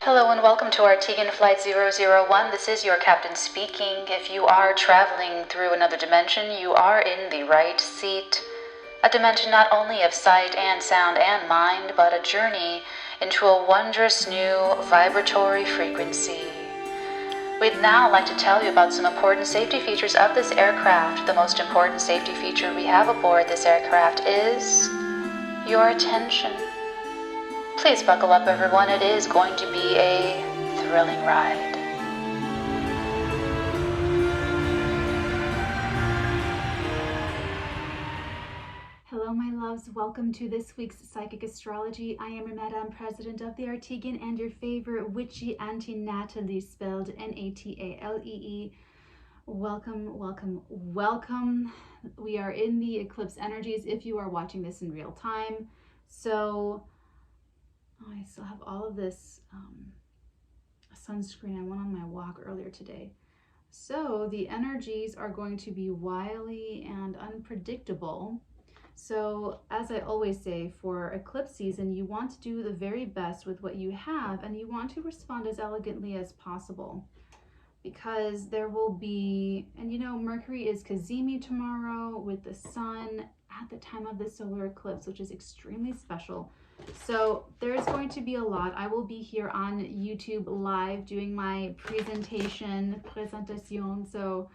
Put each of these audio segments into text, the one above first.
Hello and welcome to Arteagan Flight 001. This is your captain speaking. If you are traveling through another dimension, you are in the right seat. A dimension not only of sight and sound and mind, but a journey into a wondrous new vibratory frequency. We'd now like to tell you about some important safety features of this aircraft. The most important safety feature we have aboard this aircraft is your attention. Please buckle up, everyone. It is going to be a thrilling ride. Hello, my loves. Welcome to this week's Psychic Astrology. I am your Madam President of TheArteagan and your favorite witchy auntie Natalie, spelled N-A-T-A-L-E-E. Welcome, welcome, welcome. We are in the eclipse energies if you are watching this in real time. So I still have all of this sunscreen. I went on my walk earlier today. So the energies are going to be wily and unpredictable. So as I always say, for eclipse season, you want to do the very best with what you have, and you want to respond as elegantly as possible, because there will be, and you know, Mercury is Cazimi tomorrow with the sun at the time of the solar eclipse, which is extremely special. So there's going to be a lot. I will be here on YouTube live doing my presentation. So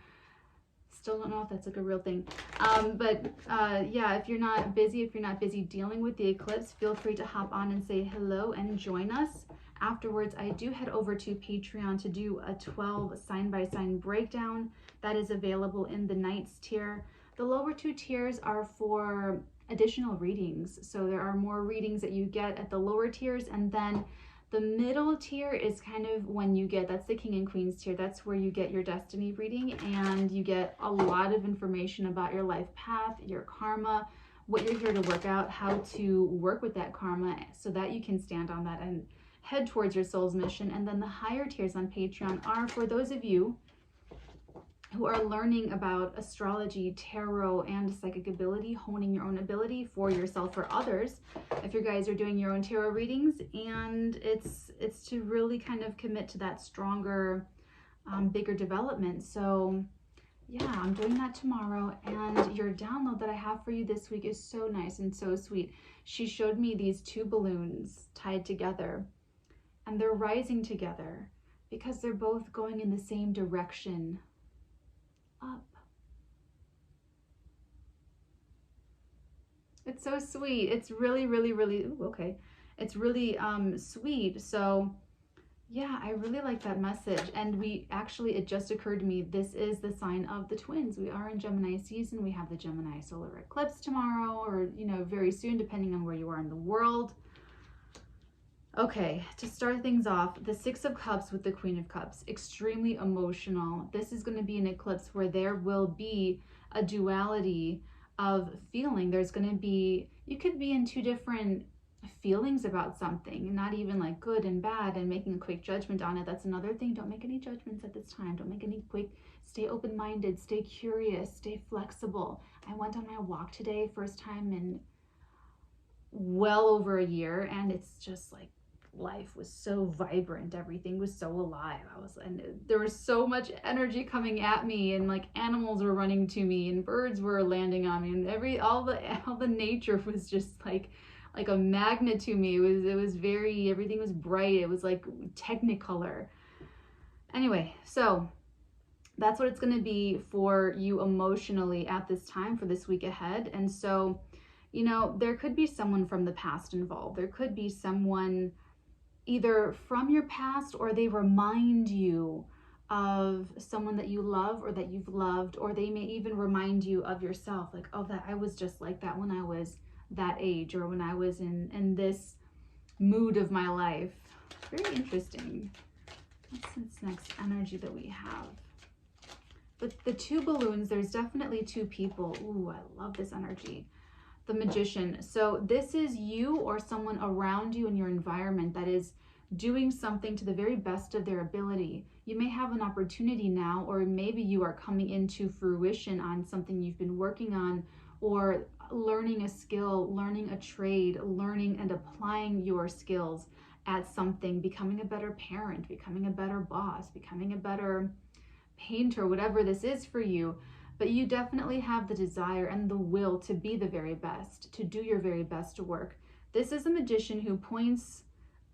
still don't know if that's like a real thing. Yeah, if you're not busy dealing with the eclipse, feel free to hop on and say hello and join us. Afterwards, I do head over to Patreon to do a 12 sign by sign breakdown that is available in the Knights tier. The lower two tiers are for additional readings. So there are more readings that you get at the lower tiers, and then the middle tier is kind of when you get, that's the King and Queens tier. That's where you get your destiny reading, and you get a lot of information about your life path, your karma, what you're here to work out, how to work with that karma so that you can stand on that and head towards your soul's mission. And then the higher tiers on Patreon are for those of you who are learning about astrology, tarot, and psychic ability, honing your own ability for yourself or others. If you guys are doing your own tarot readings, and it's to really kind of commit to that stronger, bigger development. So yeah, I'm doing that tomorrow, and your download that I have for you this week is so nice and so sweet. She showed me these two balloons tied together, and they're rising together because they're both going in the same direction, up. It's so sweet. It's really, really, really, ooh, okay. It's really sweet. So yeah, I really like that message. And it just occurred to me, this is the sign of the twins. We are in Gemini season. We have the Gemini solar eclipse tomorrow, or, you know, very soon, depending on where you are in the world. Okay, to start things off, the Six of Cups with the Queen of Cups, extremely emotional. This is going to be an eclipse where there will be a duality of feeling. There's going to be, you could be in two different feelings about something, not even like good and bad, and making a quick judgment on it. That's another thing. Don't make any judgments at this time. Don't make any quick, stay open-minded, stay curious, stay flexible. I went on my walk today, first time in well over a year, and it's just like, life was so vibrant, everything was so alive. And there was so much energy coming at me, and like animals were running to me and birds were landing on me, and all the nature was just like a magnet to me. It was very, everything was bright. It was like technicolor. Anyway, so that's what it's going to be for you emotionally at this time for this week ahead. And so, you know, there could be someone from the past involved. There could be someone either from your past, or they remind you of someone that you love or that you've loved, or they may even remind you of yourself, like, oh, that I was just like that when I was that age, or when I was in this mood of my life. Very interesting. What's this next energy that we have? The two balloons, there's definitely two people. Ooh, I love this energy. The Magician. So this is you or someone around you in your environment that is doing something to the very best of their ability. You may have an opportunity now, or maybe you are coming into fruition on something you've been working on, or learning a skill, learning a trade, learning and applying your skills. at something, becoming a better parent, becoming a better boss, becoming a better painter, whatever this is for you. But you definitely have the desire and the will to be the very best, to do your very best work. This is a magician who points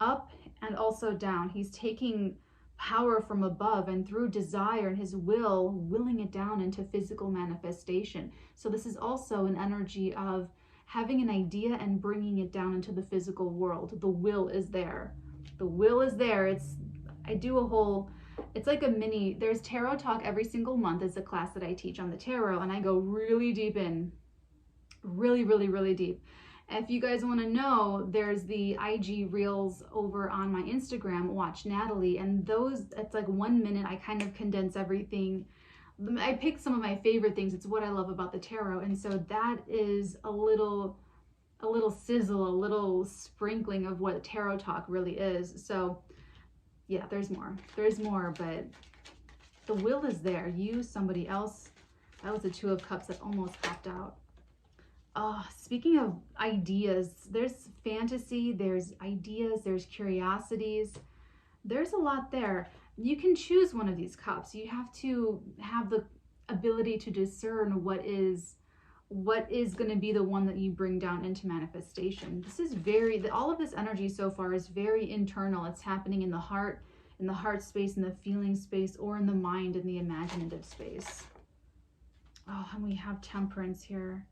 up and also down. He's taking power from above and through desire and his will, willing it down into physical manifestation. So this is also an energy of having an idea and bringing it down into the physical world. The will is there. The will is there. It's like a mini, there's tarot talk every single month as a class that I teach on the tarot, and I go really deep in, really deep. If you guys want to know, there's the IG reels over on my Instagram, Watch Natalie, and those, it's like 1 minute. I kind of condense everything. I pick some of my favorite things. It's what I love about the tarot. And so that is a little sizzle, a little sprinkling of what tarot talk really is. So yeah, there's more, but the will is there. You, somebody else. That was the Two of Cups that almost popped out. Speaking of ideas, there's fantasy, there's ideas, there's curiosities. There's a lot there. You can choose one of these cups. You have to have the ability to discern what is going to be the one that you bring down into manifestation. This is all of this energy so far is very internal. It's happening in the heart space, in the feeling space, or in the mind, in the imaginative space. Oh, and we have Temperance here.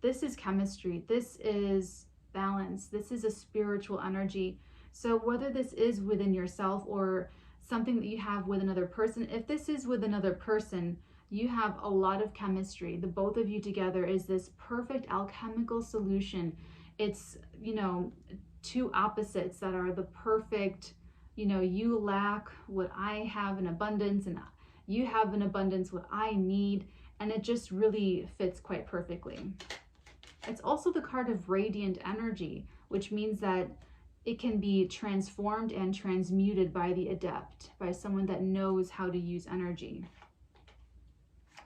This is chemistry. This is balance. This is a spiritual energy. So whether this is within yourself or something that you have with another person, if this is with another person, you have a lot of chemistry. The both of you together is this perfect alchemical solution. It's, two opposites that are the perfect, you lack what I have in abundance and you have in abundance what I need. And it just really fits quite perfectly. It's also the card of radiant energy, which means that it can be transformed and transmuted by the adept, by someone that knows how to use energy.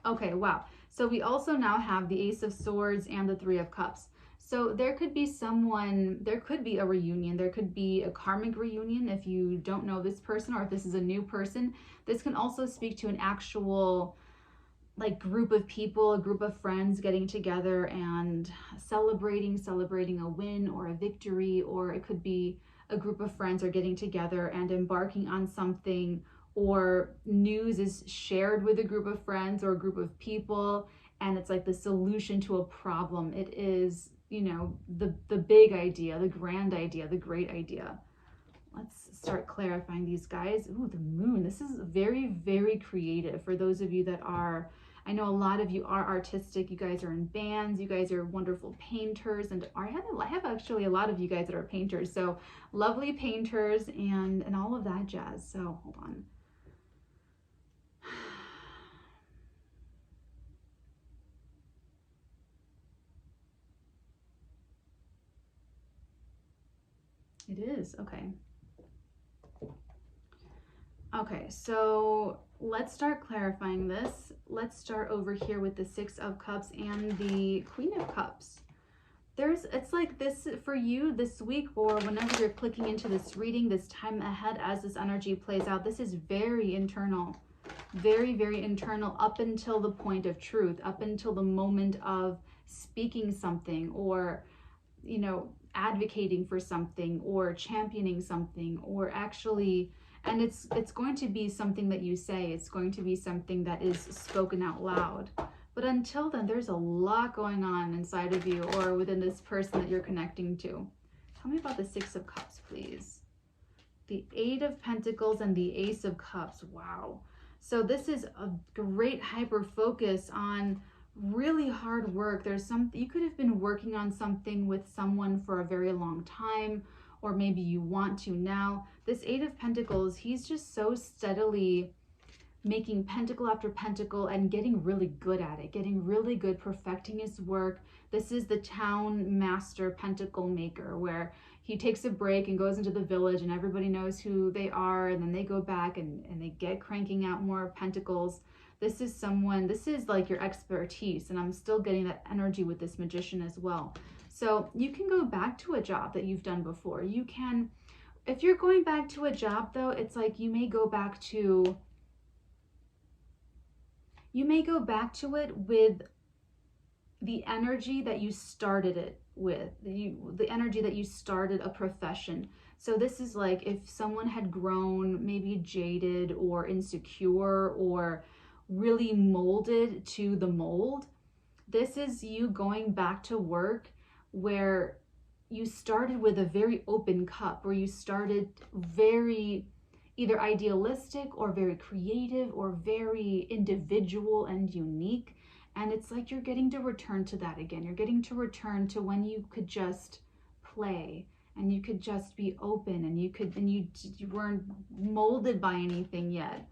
Okay, wow. So we also now have the Ace of Swords and the Three of Cups. So there could be a reunion, there could be a karmic reunion if you don't know this person, or if this is a new person. This can also speak to an actual group of people, a group of friends getting together and celebrating a win or a victory, or it could be a group of friends are getting together and embarking on something, or news is shared with a group of friends or a group of people, and it's like the solution to a problem. It is, the big idea, the grand idea, the great idea. Let's start clarifying these guys. Ooh, the Moon. This is very creative for those of you that are, I know a lot of you are artistic. You guys are in bands. You guys are wonderful painters. And I have actually a lot of you guys that are painters. So lovely painters and all of that jazz. So hold on. It is, okay. Okay, so let's start clarifying this. Let's start over here with the Six of Cups and the Queen of Cups. It's like this for you this week, or whenever you're clicking into this reading, this time ahead as this energy plays out, this is very internal, very internal, up until the point of truth, up until the moment of speaking something, or, advocating for something, or championing something, or actually, and it's going to be something that you say. It's going to be something that is spoken out loud. But until then, there's a lot going on inside of you or within this person that you're connecting to. Tell me about the Six of Cups, please. The Eight of Pentacles and the Ace of Cups. Wow. So this is a great hyper focus on really hard work. You could have been working on something with someone for a very long time, or maybe you want to now. This Eight of Pentacles, he's just so steadily making pentacle after pentacle and getting really good at it, getting really good, perfecting his work. This is the town master pentacle maker, where he takes a break and goes into the village and everybody knows who they are, and then they go back and they get cranking out more pentacles. This is like your expertise, and I'm still getting that energy with this magician as well. So you can go back to a job that you've done before. You can, if you're going back to a job though, it's like you may go back to it with the energy that you started it with, the energy that you started a profession. So this is like if someone had grown maybe jaded or insecure or really molded to the mold. This is you going back to work where you started with a very open cup, where you started very either idealistic or very creative or very individual and unique. And it's like you're getting to return to that again. You're getting to return to when you could just play and you could just be open and you weren't molded by anything yet.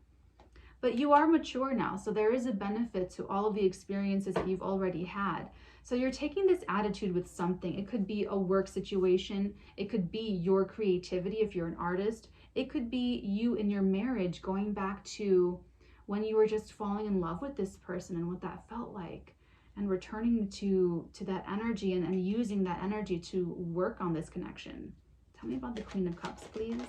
But you are mature now, so there is a benefit to all of the experiences that you've already had. So you're taking this attitude with something. It could be a work situation. It could be your creativity if you're an artist. It could be you in your marriage going back to when you were just falling in love with this person and what that felt like, and returning to that energy and using that energy to work on this connection. Tell me about the Queen of Cups, please.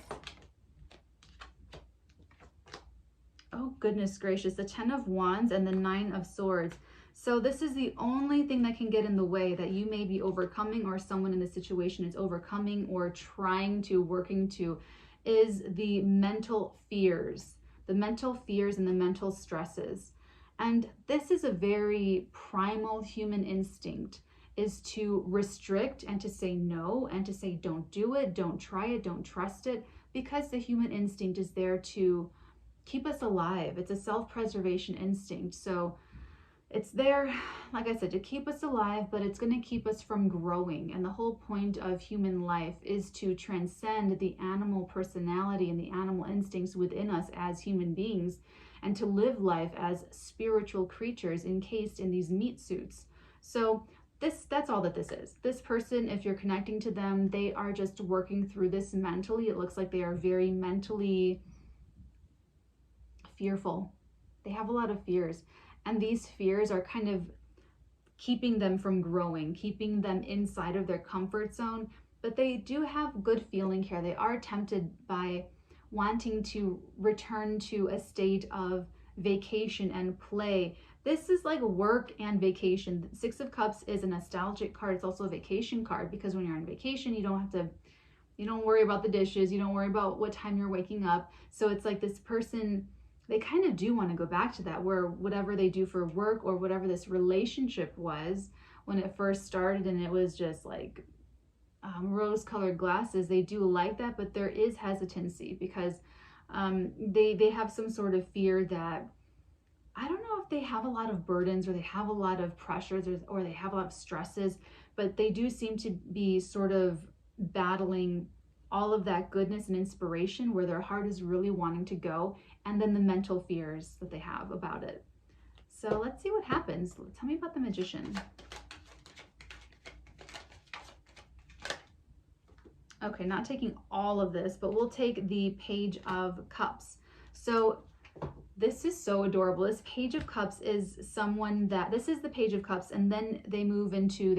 Oh, goodness gracious. The 10 of Wands and the 9 of Swords. So this is the only thing that can get in the way that you may be overcoming, or someone in the situation is overcoming or working to, is the mental fears. The mental fears and the mental stresses. And this is a very primal human instinct, is to restrict and to say no and to say don't do it, don't try it, don't trust it, because the human instinct is there to keep us alive. It's a self-preservation instinct. So it's there, like I said, to keep us alive, but it's going to keep us from growing. And the whole point of human life is to transcend the animal personality and the animal instincts within us as human beings, and to live life as spiritual creatures encased in these meat suits. So that's all that this is. This person, if you're connecting to them, they are just working through this mentally. It looks like they are very mentally fearful. They have a lot of fears. And these fears are kind of keeping them from growing, keeping them inside of their comfort zone. But they do have good feeling here. They are tempted by wanting to return to a state of vacation and play. This is like work and vacation. The 6 of Cups is a nostalgic card. It's also a vacation card, because when you're on vacation, you don't worry about the dishes. You don't worry about what time you're waking up. So it's like this person, they kind of do want to go back to that, where whatever they do for work or whatever this relationship was when it first started and it was just like rose-colored glasses, they do like that, but there is hesitancy because they have some sort of fear that, I don't know if they have a lot of burdens or they have a lot of pressures or they have a lot of stresses, but they do seem to be sort of battling all of that goodness and inspiration where their heart is really wanting to go, and then the mental fears that they have about it. So let's see what happens. Tell me about the Magician. Okay, not taking all of this, but we'll take the Page of Cups. So this is so adorable. This Page of Cups is someone that, this is the Page of Cups, and then they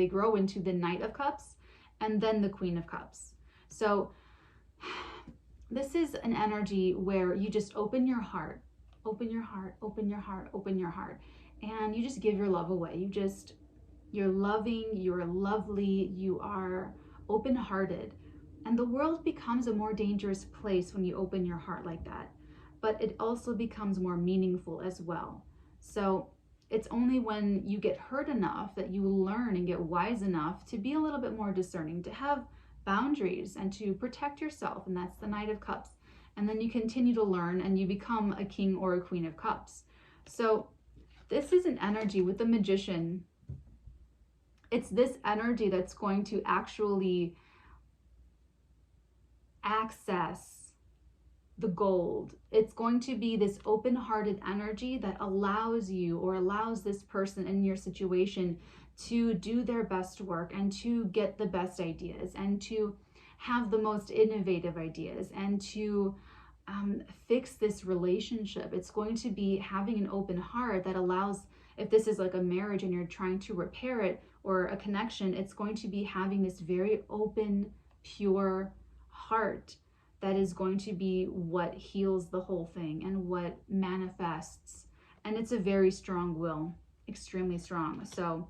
grow into the Knight of Cups, and then the Queen of Cups. So this is an energy where you just open your heart, open your heart, open your heart, open your heart, and you just give your love away. You're loving, you're lovely, you are open-hearted. And the world becomes a more dangerous place when you open your heart like that. But it also becomes more meaningful as well. So it's only when you get hurt enough that you learn and get wise enough to be a little bit more discerning, to have boundaries and to protect yourself, and that's the Knight of Cups. And then you continue to learn and you become a King or a Queen of Cups. So this is an energy with the Magician. It's this energy that's going to actually access the gold. It's going to be this open-hearted energy that allows you, or allows this person in your situation, to do their best work and to get the best ideas and to have the most innovative ideas and to fix this relationship. It's going to be having an open heart that allows, if this is like a marriage and you're trying to repair it, or a connection, it's going to be having this very open, pure heart that is going to be what heals the whole thing and what manifests. And it's a very strong will, extremely strong. So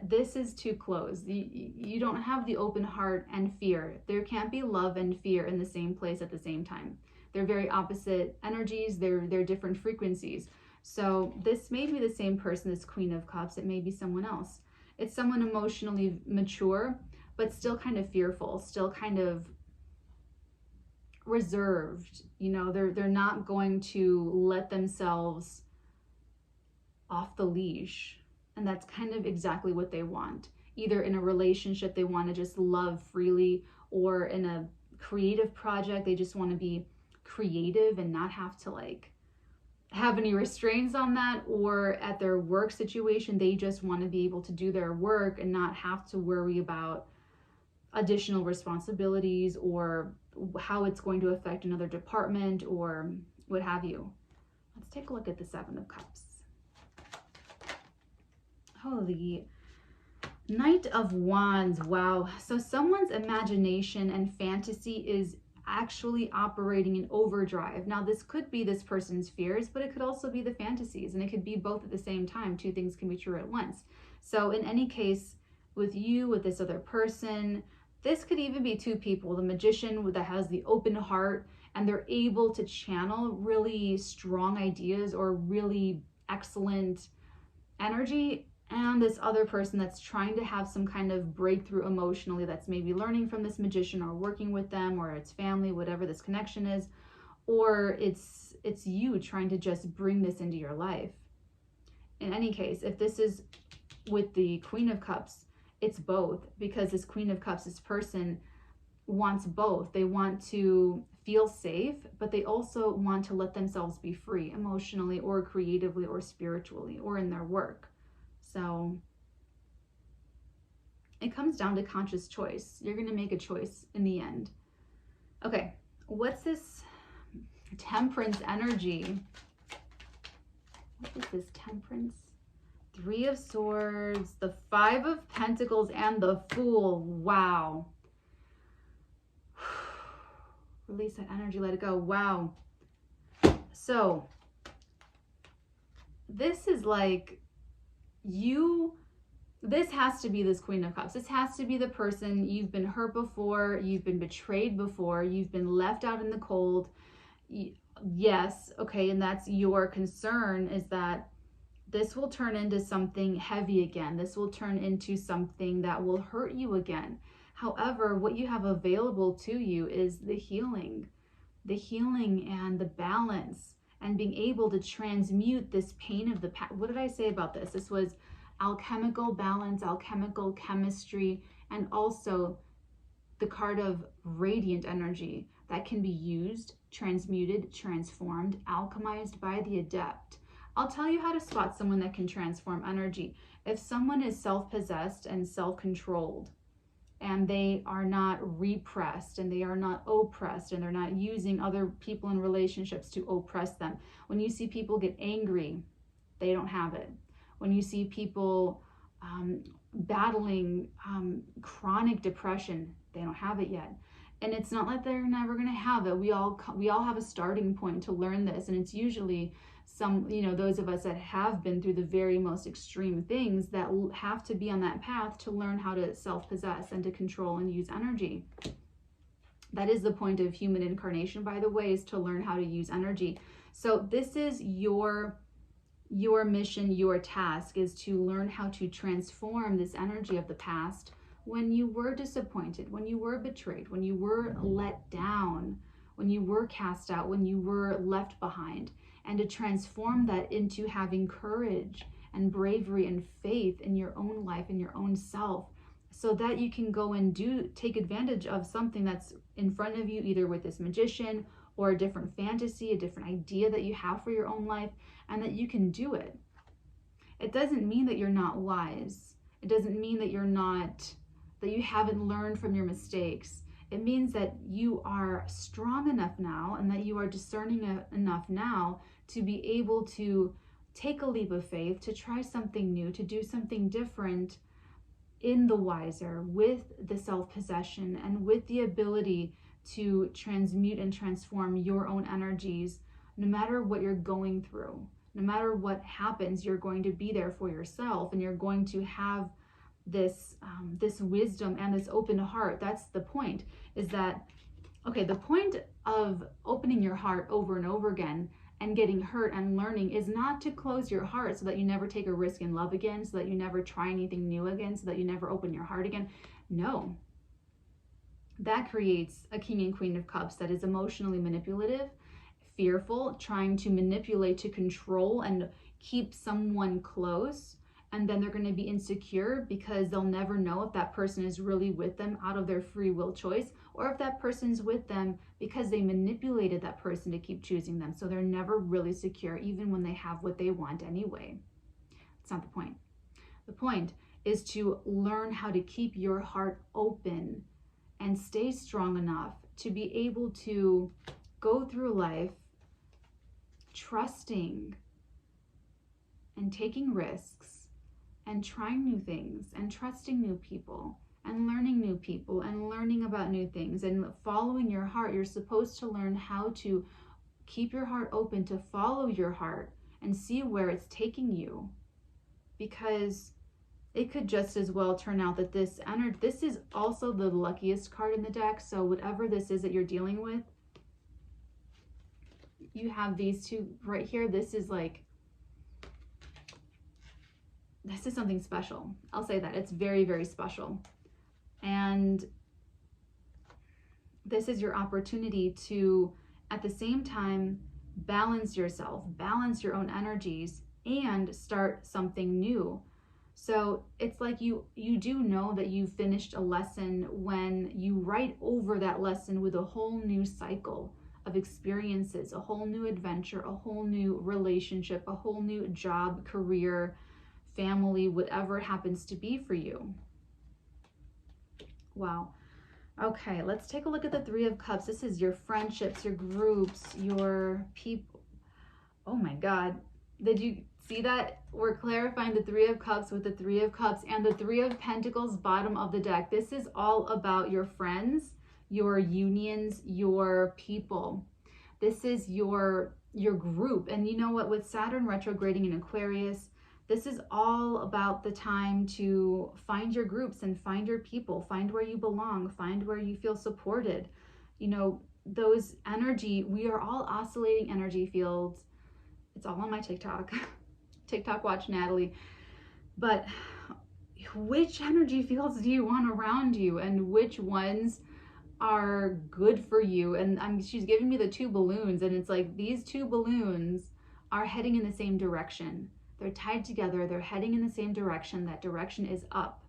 this is too close. You don't have the open heart and fear. There can't be love and fear in the same place at the same time. They're very opposite energies. They're different frequencies. So this may be the same person, this Queen of Cups. It may be someone else. It's someone emotionally mature, but still kind of fearful, still kind of reserved. You know, they're not going to let themselves off the leash. And that's kind of exactly what they want. Either in a relationship, they want to just love freely, or in a creative project, they just want to be creative and not have to like have any restraints on that, or at their work situation, they just want to be able to do their work and not have to worry about additional responsibilities or how it's going to affect another department or what have you. Let's take a look at the Seven of Cups. Oh, the Knight of Wands. Wow. So someone's imagination and fantasy is actually operating in overdrive. Now, this could be this person's fears, but it could also be the fantasies, and it could be both at the same time. Two things can be true at once. So in any case, with you, with this other person, this could even be two people. The Magician that has the open heart, and they're able to channel really strong ideas or really excellent energy, and this other person that's trying to have some kind of breakthrough emotionally, that's maybe learning from this Magician or working with them, or it's family, whatever this connection is, or it's you trying to just bring this into your life. In any case, if this is with the Queen of Cups, it's both, because this Queen of Cups, this person wants both. They want to feel safe, but they also want to let themselves be free emotionally or creatively or spiritually or in their work. So it comes down to conscious choice. You're going to make a choice in the end. Okay, what's this Temperance energy? What is this Temperance? Three of Swords, the Five of Pentacles, and the Fool. Wow. Release that energy, let it go. Wow. So this is like this has to be this Queen of Cups. This has to be the person, you've been hurt before, you've been betrayed before, you've been left out in the cold. Yes, okay, and that's your concern, is that this will turn into something heavy again. This will turn into something that will hurt you again. However, what you have available to you is the healing and the balance, and being able to transmute this pain of the past. What did I say about this? This was alchemical balance, alchemical chemistry, and also the card of radiant energy that can be used, transmuted, transformed, alchemized by the adept. I'll tell you how to spot someone that can transform energy. If someone is self-possessed and self-controlled, and they are not repressed, and they are not oppressed, and they're not using other people in relationships to oppress them. When you see people get angry, they don't have it. When you see people battling chronic depression, they don't have it yet. And it's not like they're never going to have it. We all have a starting point to learn this, and it's usually those of us that have been through the very most extreme things that have to be on that path to learn how to self-possess and to control and use energy. That is the point of human incarnation, by the way, is to learn how to use energy. So this is your mission, your task, is to learn how to transform this energy of the past, when you were disappointed, when you were betrayed, when you were let down, when you were cast out, when you were left behind, and to transform that into having courage and bravery and faith in your own life and your own self, so that you can go and take advantage of something that's in front of you, either with this Magician or a different fantasy, a different idea that you have for your own life, and that you can do it. It doesn't mean that you're not wise. It doesn't mean that that you haven't learned from your mistakes. It means that you are strong enough now, and that you are discerning enough now to be able to take a leap of faith, to try something new, to do something different in the wiser, with the self-possession and with the ability to transmute and transform your own energies. No matter what you're going through, no matter what happens, you're going to be there for yourself, and you're going to have this this wisdom and this open heart. That's the point, is that, okay, the point of opening your heart over and over again and getting hurt and learning is not to close your heart so that you never take a risk in love again, so that you never try anything new again, so that you never open your heart again. No. That creates a King and Queen of Cups that is emotionally manipulative, fearful, trying to manipulate, to control and keep someone close. And then they're going to be insecure because they'll never know if that person is really with them out of their free will choice, or if that person's with them because they manipulated that person to keep choosing them. So they're never really secure, even when they have what they want anyway. That's not the point. The point is to learn how to keep your heart open and stay strong enough to be able to go through life trusting and taking risks and trying new things and trusting new people and learning about new things and following your heart. You're supposed to learn how to keep your heart open, to follow your heart and see where it's taking you, because it could just as well turn out that this is also the luckiest card in the deck. So whatever this is that you're dealing with, you have these two right here. This is something special. I'll say that. It's very, very special. And this is your opportunity to, at the same time, balance yourself, balance your own energies, and start something new. So it's like you do know that you finished a lesson when you write over that lesson with a whole new cycle of experiences, a whole new adventure, a whole new relationship, a whole new job, career, family, whatever it happens to be for you. Wow. Okay, let's take a look at the Three of Cups. This is your friendships, your groups, your people. Oh my God. Did you see that? We're clarifying the Three of Cups with the Three of Cups and the Three of Pentacles bottom of the deck. This is all about your friends, your unions, your people. This is your group. And you know what? With Saturn retrograding in Aquarius, this is all about the time to find your groups and find your people, find where you belong, find where you feel supported. You know, those energy, we are all oscillating energy fields. It's all on my TikTok. TikTok watch Natalie. But which energy fields do you want around you, and which ones are good for you? And she's giving me the two balloons, and it's like these two balloons are heading in the same direction. They're tied together. They're heading in the same direction. That direction is up.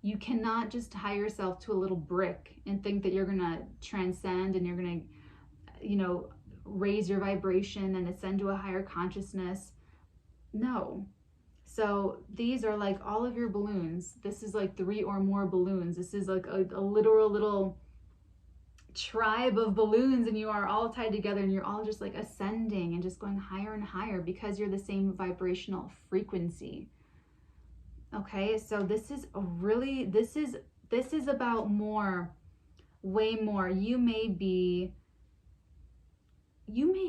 You cannot just tie yourself to a little brick and think that you're going to transcend and you're going to, you know, raise your vibration and ascend to a higher consciousness. No. So these are like all of your balloons. This is like 3 or more balloons. This is like a literal little tribe of balloons, and you are all tied together, and you're all just like ascending and just going higher and higher because you're the same vibrational frequency. Okay, so this is a really, this is about more, way more. You may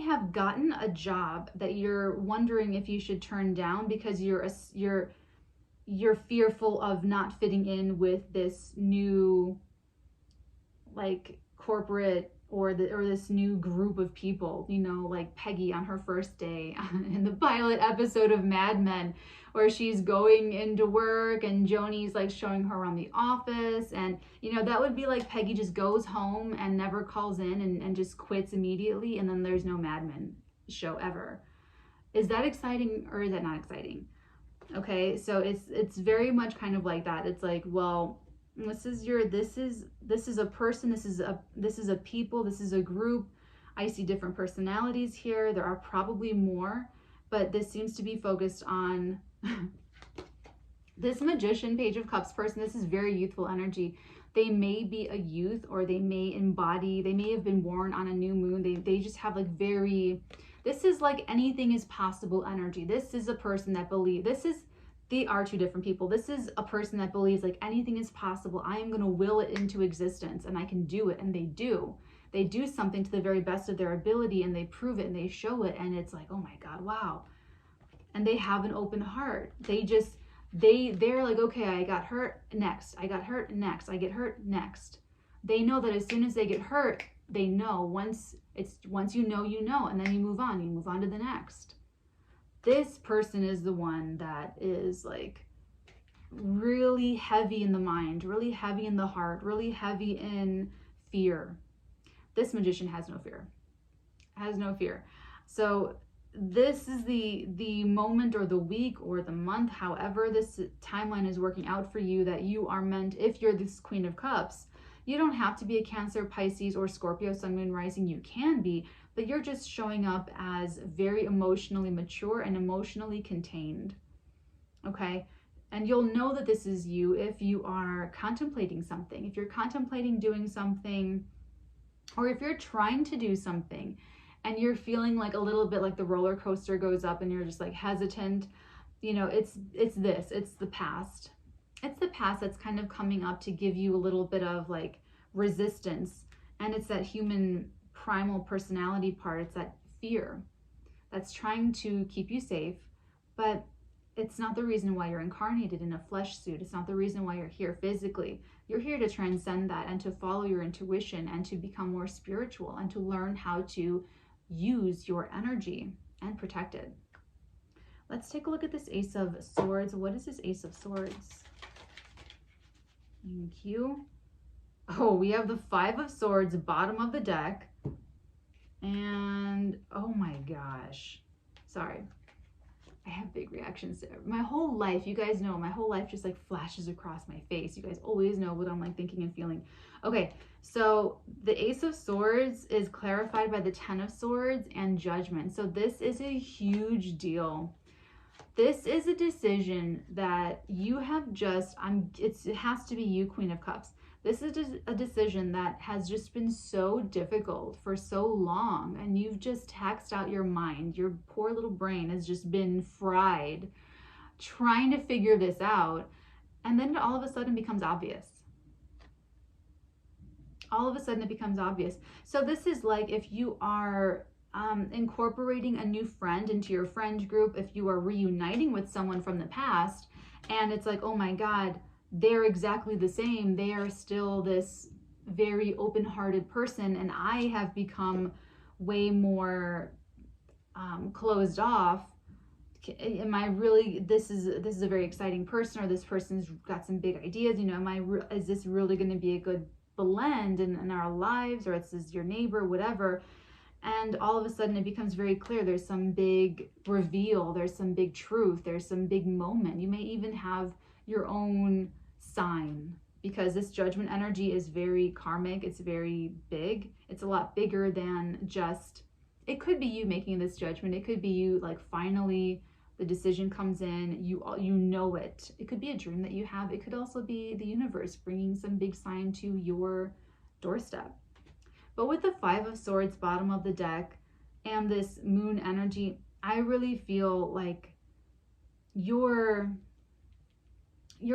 have gotten a job that you're wondering if you should turn down because you're fearful of not fitting in with this new, like, corporate or this new group of people, you know, like Peggy on her first day in the pilot episode of Mad Men, where she's going into work and Joni's like showing her around the office, and you know, that would be like Peggy just goes home and never calls in and just quits immediately, and then there's no Mad Men show ever. Is that exciting or is that not exciting? Okay, so it's very much kind of like that. It's like, well, this is a person, this is a people, this is a group. I see different personalities here. There are probably more, but this seems to be focused on this Magician, Page of Cups person. This is very youthful energy. They may be a youth, or they may have been born on a new moon. They just have like This is like anything is possible energy. This is a person that believes, they are two different people. This is a person that believes like anything is possible. I am going to will it into existence and I can do it. And they do. They do something to the very best of their ability and they prove it and they show it. And it's like, oh my God, wow. And they have an open heart. They're like, okay, I got hurt, next. I got hurt, next. I get hurt, next. They know that as soon as they get hurt, they know. Once you know, and then you move on to the next. This person is the one that is like really heavy in the mind, really heavy in the heart, really heavy in fear. This magician has no fear. Has no fear. So this is the moment or the week or the month, however this timeline is working out for you, that you are meant, if you're this Queen of Cups, you don't have to be a Cancer, Pisces, or Scorpio, Sun, Moon, Rising. You can be, but you're just showing up as very emotionally mature and emotionally contained. Okay? And you'll know that this is you if you are contemplating something. If you're contemplating doing something, or if you're trying to do something and you're feeling like a little bit like the roller coaster goes up and you're just like hesitant, you know, it's the past. It's the past that's kind of coming up to give you a little bit of like resistance. And it's that human primal personality part. It's that fear that's trying to keep you safe, but it's not the reason why you're incarnated in a flesh suit. It's not the reason why you're here physically. You're here to transcend that and to follow your intuition and to become more spiritual and to learn how to use your energy and protect it. Let's take a look at this Ace of Swords. What is this Ace of Swords? Thank you. Oh, we have the Five of Swords, bottom of the deck. And oh my gosh. Sorry. I have big reactions to my whole life. You guys know my whole life just like flashes across my face. You guys always know what I'm like thinking and feeling. Okay, so the Ace of Swords is clarified by the Ten of Swords and Judgment. So this is a huge deal. This is a decision that you have just, it has to be you, Queen of Cups. This is a decision that has just been so difficult for so long, and you've just taxed out your mind. Your poor little brain has just been fried trying to figure this out, and then it all of a sudden becomes obvious. All of a sudden it becomes obvious. So this is like if you are incorporating a new friend into your friend group, if you are reuniting with someone from the past, and it's like, oh my God, they're exactly the same. They are still this very open-hearted person, and I have become way more closed off. Am I really, this is a very exciting person, or this person's got some big ideas, you know, is this really going to be a good blend in our lives, or it's this your neighbor, whatever. And all of a sudden it becomes very clear there's some big reveal, there's some big truth, there's some big moment. You may even have your own sign, because this Judgment energy is very karmic. It's very big. It's a lot bigger than just, it could be you making this judgment. It could be you like finally the decision comes in, you know it. It could be a dream that you have. It could also be the universe bringing some big sign to your doorstep. But with the Five of Swords, bottom of the deck, and this Moon energy, I really feel like your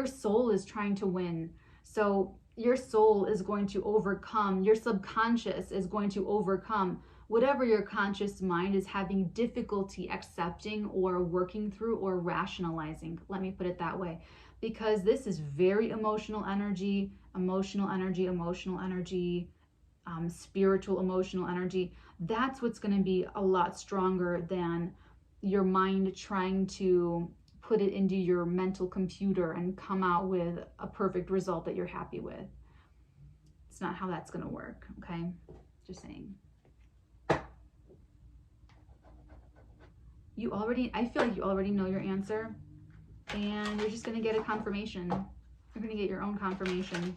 soul is trying to win. So your soul is going to overcome, your subconscious is going to overcome whatever your conscious mind is having difficulty accepting or working through or rationalizing. Let me put it that way, because this is very emotional energy, spiritual emotional energy. That's what's going to be a lot stronger than your mind trying to put it into your mental computer and come out with a perfect result that you're happy with. It's not how that's going to work, okay? Just saying. I feel like you already know your answer, and you're just going to get a confirmation. You're going to get your own confirmation.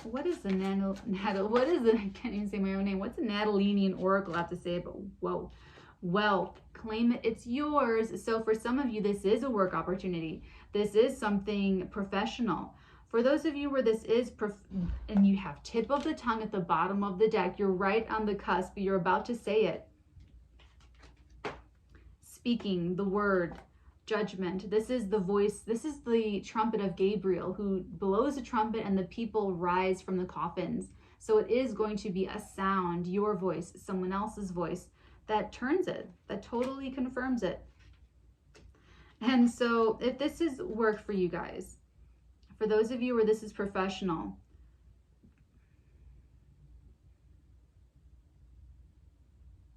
What is the I can't even say my own name. What's the Natalinian Oracle have to say? But whoa, well, claim it, it's yours. So for some of you, this is a work opportunity. This is something professional. For those of you where this is, and you have tip of the tongue at the bottom of the deck, you're right on the cusp, you're about to say it. Speaking the word, judgment. This is the voice, this is the trumpet of Gabriel, who blows a trumpet and the people rise from the coffins. So it is going to be a sound, your voice, someone else's voice, that turns it, that totally confirms it. And so if this is work for you guys, for those of you where this is professional,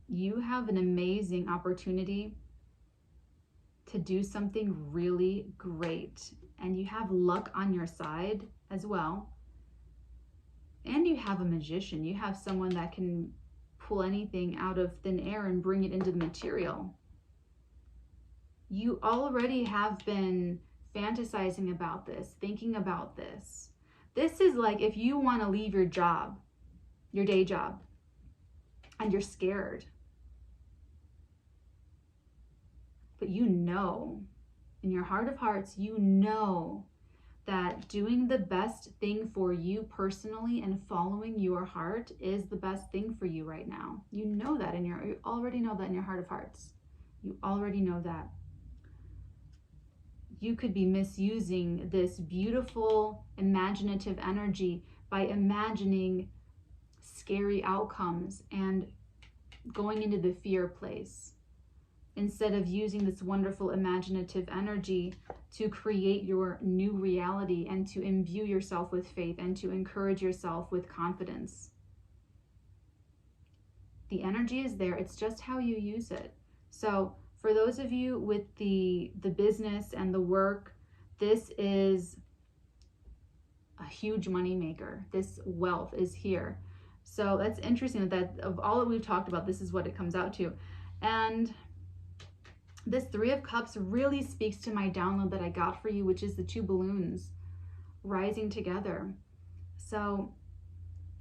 you have an amazing opportunity to do something really great, and you have luck on your side as well. And you have a magician, you have someone that can pull anything out of thin air and bring it into the material. You already have been fantasizing about this, thinking about this. This is like if you want to leave your job, your day job, and you're scared. But you know, in your heart of hearts, you know that doing the best thing for you personally and following your heart is the best thing for you right now. You know that you already know that in your heart of hearts. You already know that. You could be misusing this beautiful, imaginative energy by imagining scary outcomes and going into the fear place, instead of using this wonderful imaginative energy to create your new reality and to imbue yourself with faith and to encourage yourself with confidence. The energy is there. It's just how you use it. So for those of you with the business and the work, this is a huge money maker. This wealth is here. So that's interesting that of all that we've talked about, this is what it comes out to. And this Three of Cups really speaks to my download that I got for you, which is the two balloons rising together. So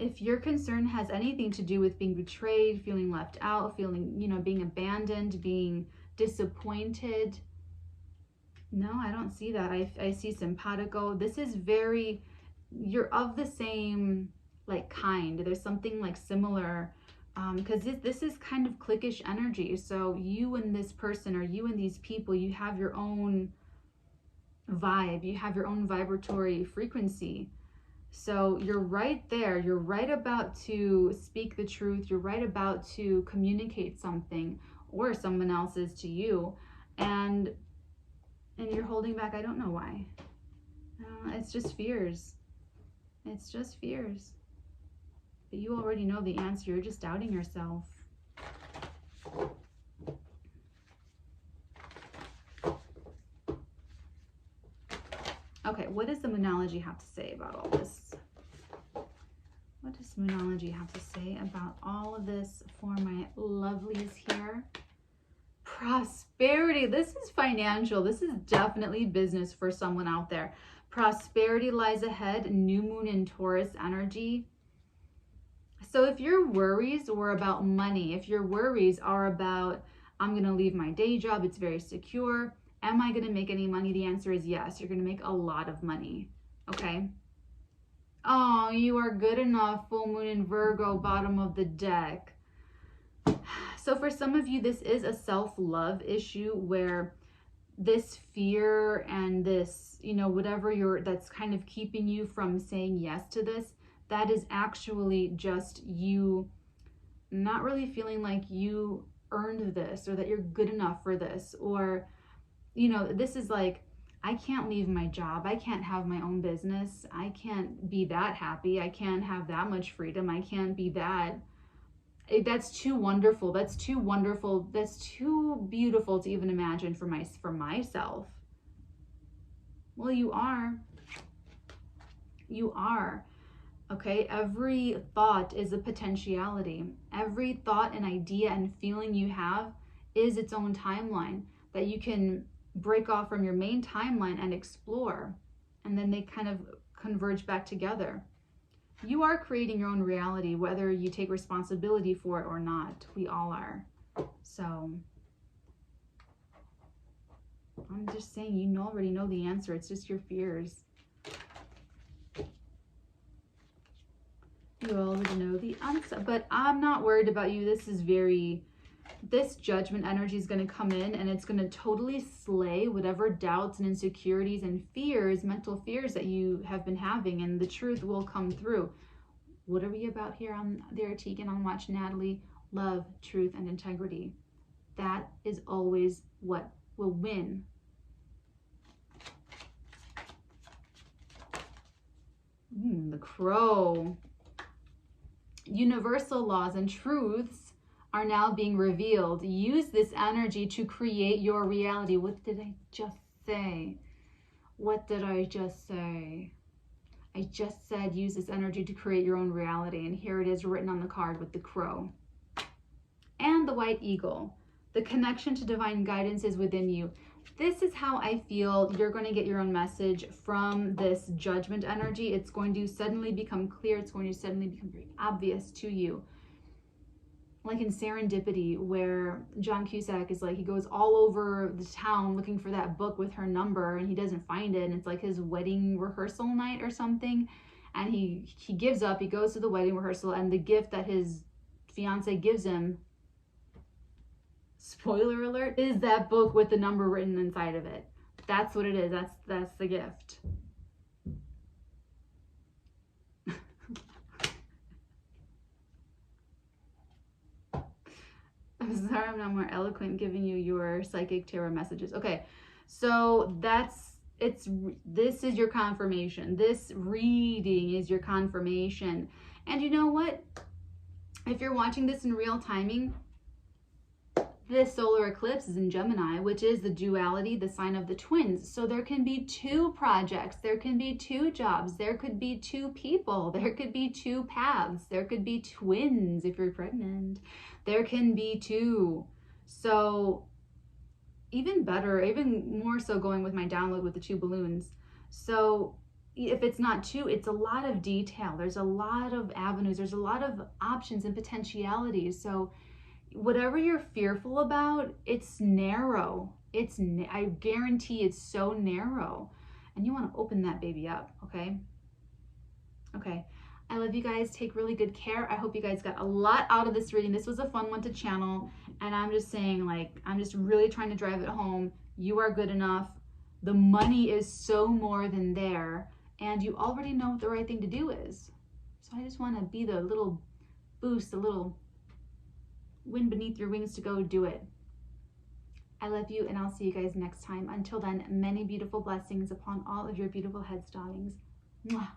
if your concern has anything to do with being betrayed, feeling left out, feeling, being abandoned, being disappointed, no, I don't see that. I see simpatico. This is you're of the same kind. There's something similar, because this is kind of cliquish energy. So you and this person, or you and these people, you have your own vibe, you have your own vibratory frequency. So you're right there. You're right about to speak the truth. You're right about to communicate something, or someone else is to you, and you're holding back. I don't know why. It's just fears. It's just fears. But you already know the answer. You're just doubting yourself. Okay, what does the Moonology have to say about all this? What does Moonology have to say about all of this for my lovelies here? Prosperity. This is financial. This is definitely business for someone out there. Prosperity lies ahead. New moon in Taurus energy. So if your worries were about money, if your worries are about, I'm going to leave my day job, it's very secure, am I going to make any money? The answer is yes. You're going to make a lot of money. Okay. Oh, you are good enough. Full moon in Virgo, bottom of the deck. So for some of you, this is a self-love issue where this fear and this, whatever that's kind of keeping you from saying yes to this, that is actually just you not really feeling like you earned this, or that you're good enough for this, or, this is like, I can't leave my job. I can't have my own business. I can't be that happy. I can't have that much freedom. I can't be that. That's too wonderful. That's too wonderful. That's too beautiful to even imagine for myself. Well, you are. You are. Okay, every thought is a potentiality. Every thought and idea and feeling you have is its own timeline that you can break off from your main timeline and explore. And then they kind of converge back together. You are creating your own reality, whether you take responsibility for it or not. We all are. So I'm just saying, you already know the answer. It's just your fears. You already know the answer, but I'm not worried about you. This judgment energy is going to come in and it's going to totally slay whatever doubts and insecurities and fears, mental fears that you have been having, and the truth will come through. What are we about here on TheArteagan on Watch Natalie? Love, truth, and integrity. That is always what will win. The crow. Universal laws and truths are now being revealed. Use this energy to create your reality. What did I just say? What did I just say? I just said use this energy to create your own reality. And here it is written on the card with the crow. And the white eagle. The connection to divine guidance is within you. This is how I feel you're going to get your own message from this judgment energy. It's going to suddenly become clear. It's going to suddenly become very obvious to you. Like in Serendipity, where John Cusack is like, he goes all over the town looking for that book with her number and he doesn't find it. And it's like his wedding rehearsal night or something. And he gives up. He goes to the wedding rehearsal, and the gift that his fiance gives him, spoiler alert, is that book with the number written inside of it. That's what it is. That's the gift. I'm sorry I'm not more eloquent giving you your psychic tarot messages. Okay, so this is your confirmation. This reading is your confirmation. And you know what? If you're watching this in real timing, this solar eclipse is in Gemini, which is the duality, the sign of the twins. So there can be two projects, there can be two jobs, there could be two people, there could be two paths, there could be twins if you're pregnant, there can be two. So even better, even more so going with my download with the two balloons. So if it's not two, it's a lot of detail. There's a lot of avenues, there's a lot of options and potentialities. So whatever you're fearful about, it's narrow. I guarantee it's so narrow. And you want to open that baby up, okay? Okay. I love you guys. Take really good care. I hope you guys got a lot out of this reading. This was a fun one to channel. And I'm just saying, like, I'm just really trying to drive it home. You are good enough. The money is so more than there. And you already know what the right thing to do is. So I just want to be the little boost, the little wind beneath your wings to go do it. I love you, and I'll see you guys next time. Until then, many beautiful blessings upon all of your beautiful heads, darlings. Mwah.